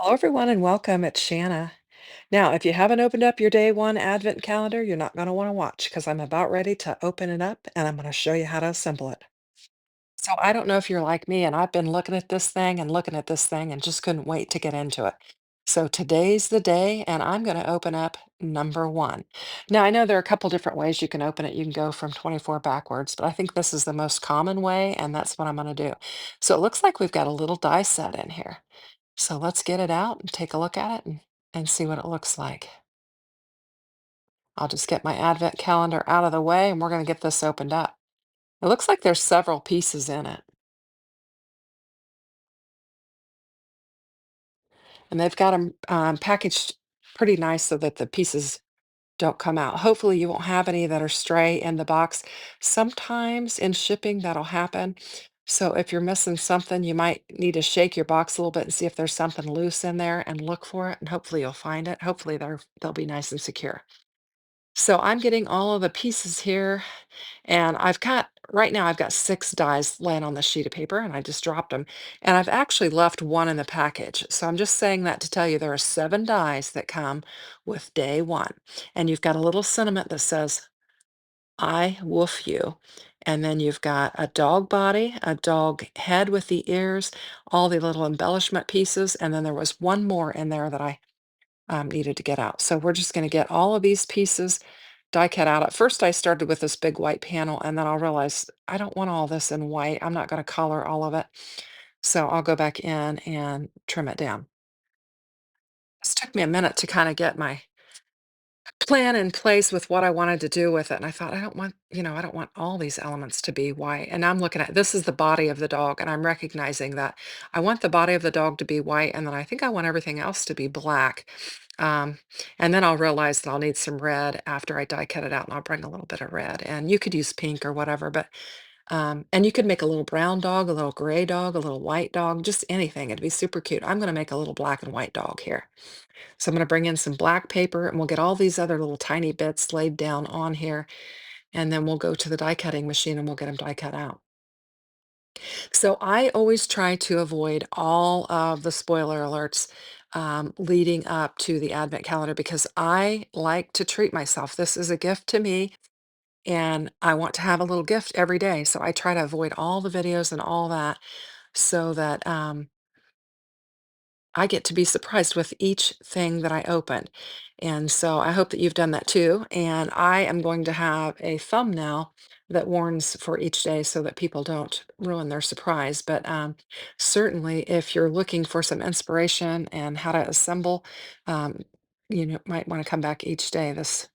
Hello, everyone, and welcome. It's Shanna. Now, if you haven't opened up your day one Advent calendar, you're not going to want to watch because I'm about ready to open it up and I'm going to show you how to assemble it. So, I don't know if you're like me, and I've been looking at this thing and looking at this thing and just couldn't wait to get into it. So, today's the day, and I'm going to open up number one. Now, I know there are a couple different ways you can open it. You can go from 24 backwards, but I think this is the most common way, and that's what I'm going to do. So, it looks like we've got a little die set in here. So let's get it out and take a look at it and see what it looks like. I'll just get my advent calendar out of the way and we're going to get this opened up. It looks like there's several pieces in it, and they've got them packaged pretty nice so that the pieces don't come out. Hopefully you won't have any that are stray in the box. Sometimes in shipping that'll happen. So if you're missing something, you might need to shake your box a little bit and see if there's something loose in there and look for it, and hopefully you'll find it. Hopefully they'll be nice and secure. So I'm getting all of the pieces here, and right now I've got 6 dies laying on the sheet of paper, and I just dropped them. And I've actually left one in the package. So I'm just saying that to tell you there are 7 dies that come with day one. And you've got a little sentiment that says, I woof you. And then you've got a dog body, a dog head with the ears, all the little embellishment pieces, and then there was one more in there that I needed to get out. So we're just going to get all of these pieces die cut out. At first, I started with this big white panel, and then I'll realize I don't want all this in white. I'm not going to color all of it. So I'll go back in and trim it down. This took me a minute to kind of get my plan in place with what I wanted to do with it. And I thought, I don't want all these elements to be white. And I'm looking at this is the body of the dog, and I'm recognizing that I want the body of the dog to be white, and then I think I want everything else to be black. Um, and then I'll realize that I'll need some red after I die cut it out, and I'll bring a little bit of red. And you could use pink or whatever, but and you could make a little brown dog, a little gray dog, a little white dog, just anything. It'd be super cute. I'm going to make a little black and white dog here. So I'm going to bring in some black paper and we'll get all these other little tiny bits laid down on here. And then we'll go to the die cutting machine and we'll get them die cut out. So I always try to avoid all of the spoiler alerts leading up to the advent calendar because I like to treat myself. This is a gift to me and I want to have a little gift every day. So I try to avoid all the videos and all that so that I get to be surprised with each thing that I open. And so I hope that you've done that too. And I am going to have a thumbnail that warns for each day so that people don't ruin their surprise. But certainly, if you're looking for some inspiration and how to assemble, um, might want to come back each day this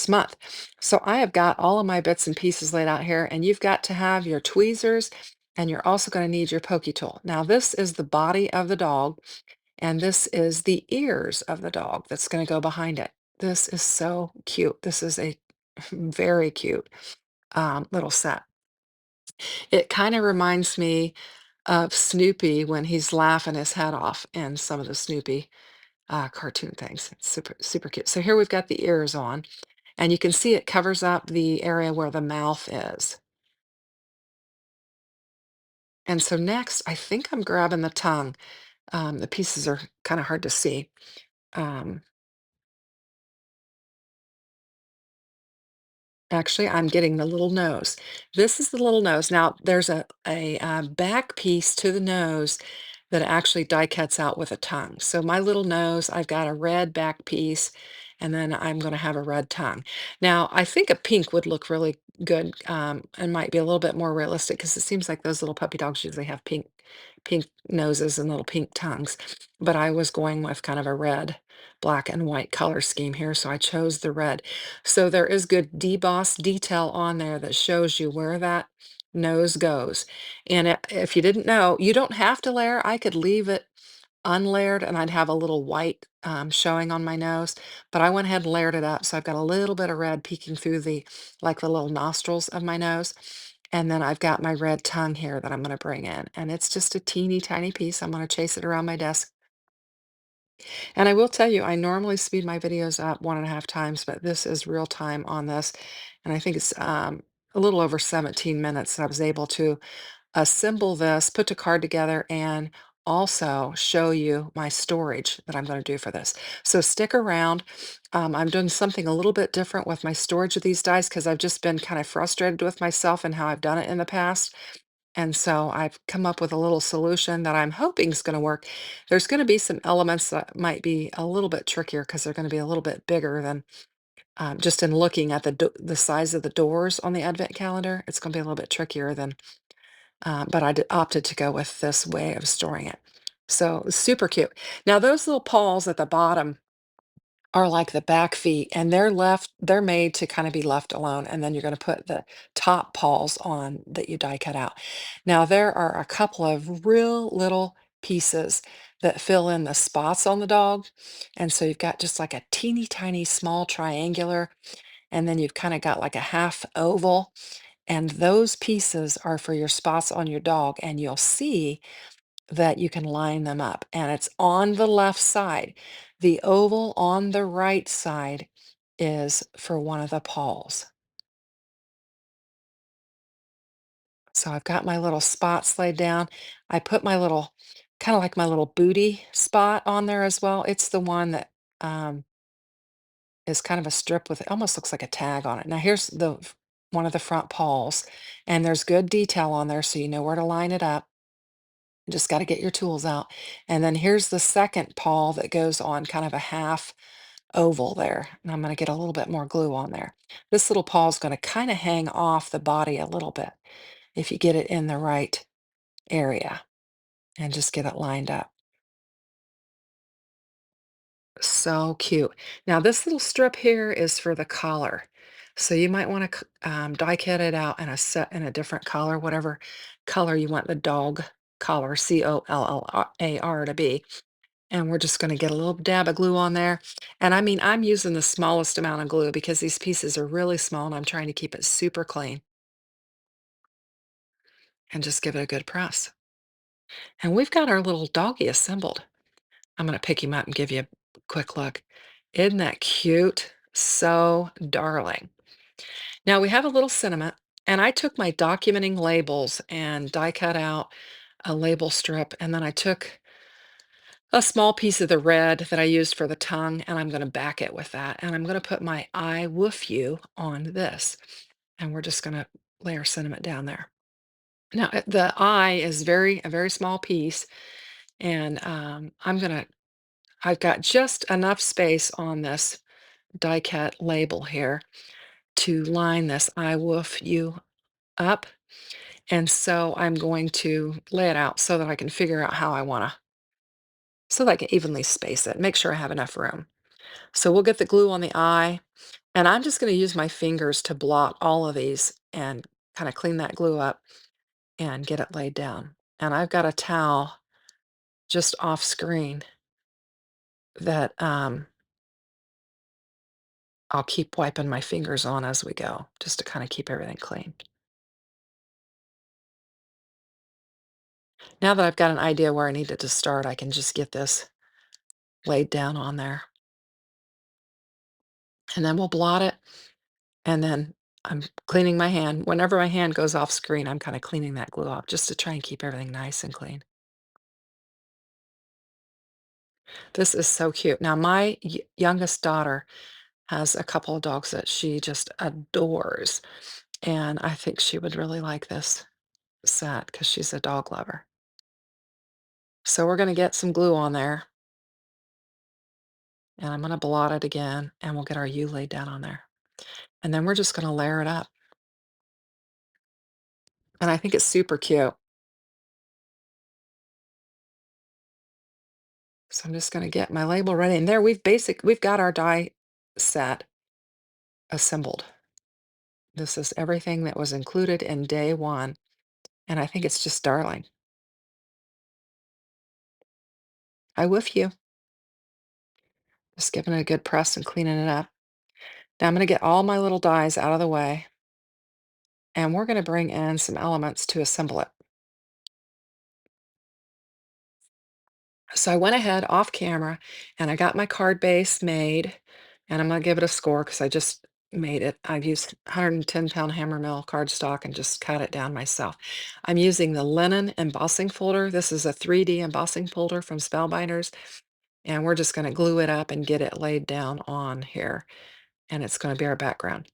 month. So I have got all of my bits and pieces laid out here, and you've got to have your tweezers, and you're also going to need your pokey tool. Now, this is the body of the dog, and this is the ears of the dog that's going to go behind it. This is so cute. This is a very cute little set. It kind of reminds me of Snoopy when he's laughing his head off in some of the Snoopy cartoon things. It's super, super cute. So here we've got the ears on. And you can see it covers up the area where the mouth is. And so next, I think I'm grabbing the tongue. The pieces are kind of hard to see. Um, Actually, I'm getting the little nose. This is the little nose. Now, there's a back piece to the nose that actually die cuts out with a tongue. So my little nose, I've got a red back piece, and then I'm going to have a red tongue. Now, I think a pink would look really good and might be a little bit more realistic because it seems like those little puppy dogs usually have pink noses and little pink tongues. But I was going with kind of a red, black, and white color scheme here, so I chose the red. So there is good deboss detail on there that shows you where that nose goes. And if you didn't know, you don't have to layer. I could leave it unlayered and I'd have a little white showing on my nose, but I went ahead and layered it up. So I've got a little bit of red peeking through like the little nostrils of my nose. And then I've got my red tongue here that I'm going to bring in. And it's just a teeny tiny piece. I'm going to chase it around my desk. And I will tell you, I normally speed my videos up 1.5 times, but this is real time on this. And I think it's a little over 17 minutes. I was able to assemble this, put the card together, and also show you my storage that I'm going to do for this. So stick around. I'm doing something a little bit different with my storage of these dies because I've just been kind of frustrated with myself and how I've done it in the past. And so I've come up with a little solution that I'm hoping is going to work. There's going to be some elements that might be a little bit trickier because they're going to be a little bit bigger than just in looking at the size of the doors on the advent calendar. It's going to be a little bit trickier than, but opted to go with this way of storing it. So super cute. Now those little paws at the bottom are like the back feet, and they're made to kind of be left alone, and then you're going to put the top paws on that you die cut out. Now there are a couple of real little pieces that fill in the spots on the dog, and so you've got just like a teeny tiny small triangular, and then you've kind of got like a half oval, and those pieces are for your spots on your dog, and you'll see that you can line them up, and it's on the left side. The oval on the right side is for one of the paws. So I've got my little spots laid down. I put my little, kind of like my little booty spot on there as well. It's the one that um, is kind of a strip with, it almost looks like a tag on it. Now here's one of the front paws, and there's good detail on there, so you know where to line it up. You just got to get your tools out. And then here's the second paw that goes on kind of a half oval there. And I'm going to get a little bit more glue on there. This little paw is going to kind of hang off the body a little bit if you get it in the right area and just get it lined up. So cute. Now this little strip here is for the collar. So you might want to die cut it out in a set in a different color, whatever color you want the dog collar, COLLAR to be. And we're just going to get a little dab of glue on there. And I mean, I'm using the smallest amount of glue because these pieces are really small and I'm trying to keep it super clean and just give it a good press. And we've got our little doggy assembled. I'm going to pick him up and give you a quick look. Isn't that cute? So darling. Now we have a little sentiment, and I took my documenting labels and die cut out a label strip, and then I took a small piece of the red that I used for the tongue, and I'm going to back it with that. And I'm going to put my I woof you on this. And we're just going to lay our sentiment down there. Now, the I is a very small piece. And I've got just enough space on this die cut label here to line this I woof you up. And so I'm going to lay it out so that I can figure out how I want to, so that I can evenly space it, make sure I have enough room. So we'll get the glue on the eye, and I'm just going to use my fingers to blot all of these and kind of clean that glue up and get it laid down. And I've got a towel just off screen that I'll keep wiping my fingers on as we go, just to kind of keep everything clean. Now that I've got an idea where I needed to start, I can just get this laid down on there. And then we'll blot it, and then I'm cleaning my hand. Whenever my hand goes off screen, I'm kind of cleaning that glue off just to try and keep everything nice and clean. This is so cute. Now, my youngest daughter has a couple of dogs that she just adores, and I think she would really like this set because she's a dog lover. So we're going to get some glue on there, and I'm going to blot it again, and we'll get our U laid down on there. And then we're just going to layer it up. And I think it's super cute. So I'm just going to get my label ready. And there we've got our die set assembled. This is everything that was included in day one. And I think it's just darling. I with you. Just giving it a good press and cleaning it up. Now I'm going to get all my little dies out of the way. And we're going to bring in some elements to assemble it. So I went ahead off camera and I got my card base made. And I'm going to give it a score because I just made it. I've used 110-pound hammer mill cardstock and just cut it down myself. I'm using the linen embossing folder. This is a 3D embossing folder from Spellbinders, and we're just going to glue it up and get it laid down on here, and it's going to be our background.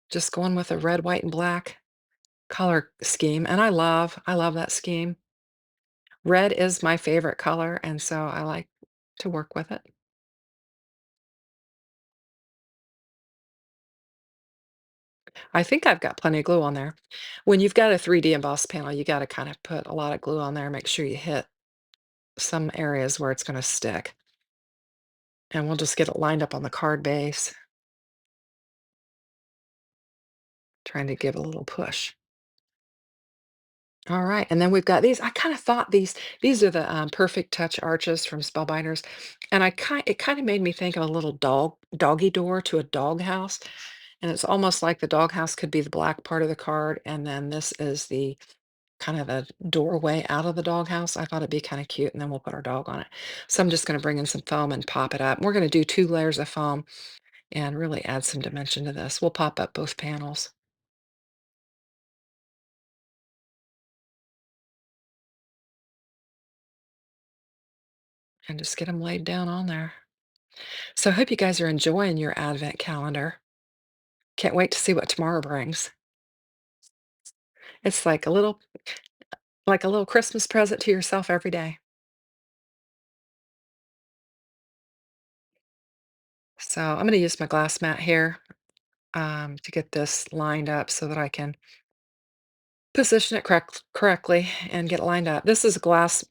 Just going with a red, white, and black color scheme, and I love that scheme. Red is my favorite color, and so I like to work with it. I think I've got plenty of glue on there. When you've got a 3D emboss panel, you gotta kinda put a lot of glue on there, make sure you hit some areas where it's gonna stick. And we'll just get it lined up on the card base, trying to give it a little push. All right, and then we've got these. I kinda thought these are the, Perfect Touch arches from Spellbinders, and it kinda made me think of a little doggy door to a doghouse, and it's almost like the doghouse could be the black part of the card, and then this is the kind of the doorway out of the doghouse. I thought it'd be kinda cute, and then we'll put our dog on it. So I'm just gonna bring in some foam and pop it up. We're gonna do 2 layers of foam and really add some dimension to this. We'll pop up both panels and just get them laid down on there. So I hope you guys are enjoying your Advent calendar. Can't wait to see what tomorrow brings. It's like a little Christmas present to yourself every day. So I'm gonna use my glass mat here, to get this lined up so that I can position it correctly and get it lined up. This is a glass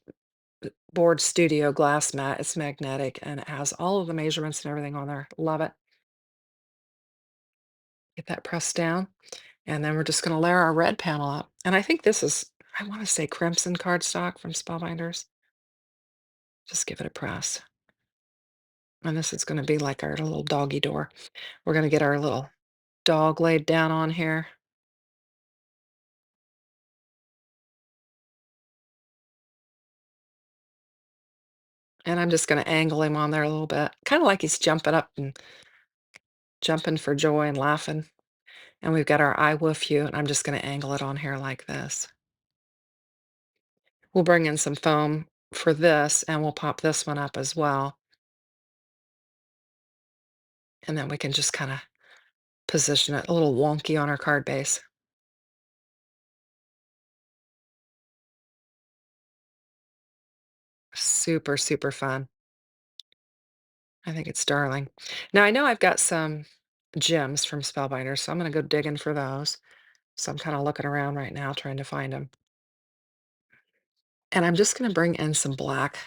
board studio glass mat. It's magnetic and it has all of the measurements and everything on there. Love it. Get that pressed down. And then we're just gonna layer our red panel up. And I think this is, I wanna say crimson cardstock from Spellbinders. Just give it a press. And this is gonna be like our little doggy door. We're gonna get our little dog laid down on here. And I'm just gonna angle him on there a little bit, kinda like he's jumping up and jumping for joy and laughing. And we've got our I woof you, and I'm just gonna angle it on here like this. We'll bring in some foam for this, and we'll pop this one up as well. And then we can just kinda position it a little wonky on our card base. Super, super fun. I think it's darling. Now I know I've got some gems from Spellbinders, so I'm gonna go digging for those. So I'm kinda looking around right now trying to find them. And I'm just gonna bring in some black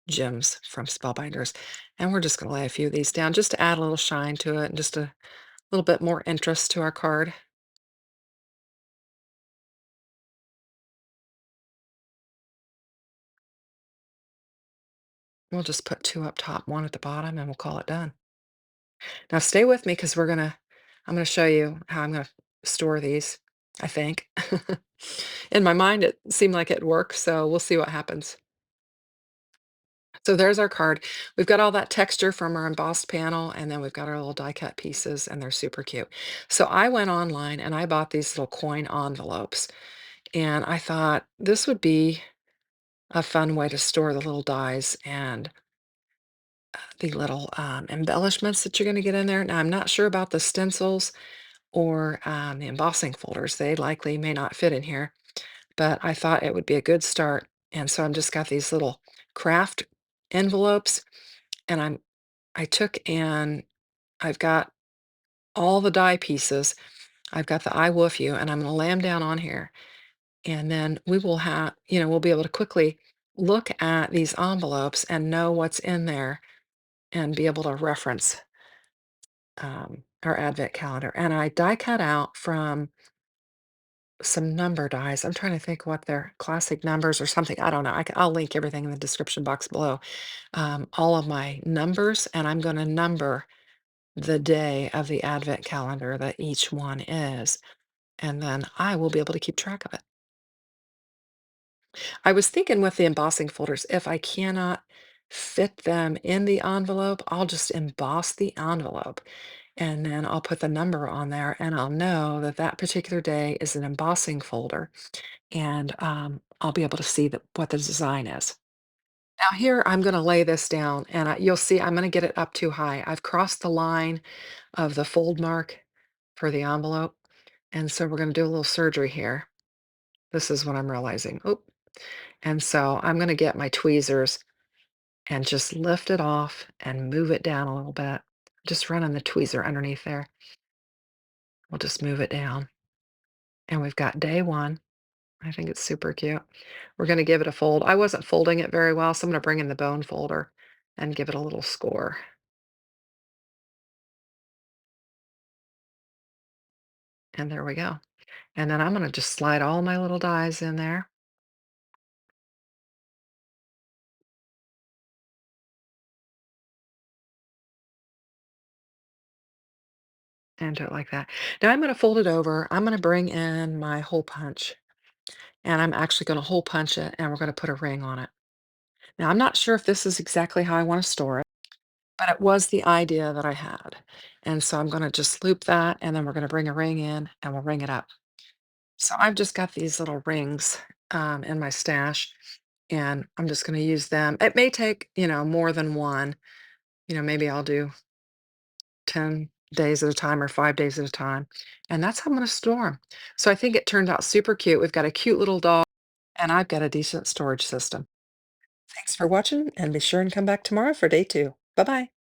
gems from Spellbinders, and we're just gonna lay a few of these down just to add a little shine to it and just a little bit more interest to our card. We'll just put 2 up top, 1 at the bottom, and we'll call it done. Now stay with me because I'm gonna show you how I'm gonna store these, I think. In my mind, it seemed like it worked, so we'll see what happens. So there's our card. We've got all that texture from our embossed panel, and then we've got our little die cut pieces, and they're super cute. So I went online and I bought these little coin envelopes, and I thought this would be a fun way to store the little dies and the little embellishments that you're going to get in there. Now, I'm not sure about the stencils or the embossing folders. They likely may not fit in here, but I thought it would be a good start. And so I'm just got these little craft envelopes, and I took and I've got all the die pieces. I've got the I Woof You, and I'm going to lay them down on here. And then we will have, we'll be able to quickly look at these envelopes and know what's in there and be able to reference our advent calendar. And I die cut out from some number dies. I'm trying to think what their classic numbers or something. I don't know. I'll link everything in the description box below. All of my numbers, and I'm going to number the day of the advent calendar that each one is. And then I will be able to keep track of it. I was thinking with the embossing folders, if I cannot fit them in the envelope, I'll just emboss the envelope. and then I'll put the number on there, and I'll know that that particular day is an embossing folder, and I'll be able to see what the design is. Now here, I'm going to lay this down, and you'll see I'm going to get it up too high. I've crossed the line of the fold mark for the envelope, and so we're going to do a little surgery here. This is what I'm realizing. Oh, and so I'm going to get my tweezers and just lift it off and move it down a little bit. Just running the tweezer underneath there. We'll just move it down. And we've got day one. I think it's super cute. We're going to give it a fold. I wasn't folding it very well, so I'm going to bring in the bone folder and give it a little score. And there we go. And then I'm going to just slide all my little dies in there and do it like that. Now I'm going to fold it over. I'm going to bring in my hole punch, and I'm actually going to hole punch it, and we're going to put a ring on it. Now I'm not sure if this is exactly how I want to store it, but it was the idea that I had. And so I'm going to just loop that, and then we're going to bring a ring in and we'll ring it up. So I've just got these little rings in my stash, and I'm just going to use them. It may take, more than one. Maybe I'll do 10 days at a time or 5 days at a time. And that's how I'm going to store them. So I think it turned out super cute. We've got a cute little dog, and I've got a decent storage system. Thanks for watching, and be sure and come back tomorrow for day two. Bye bye.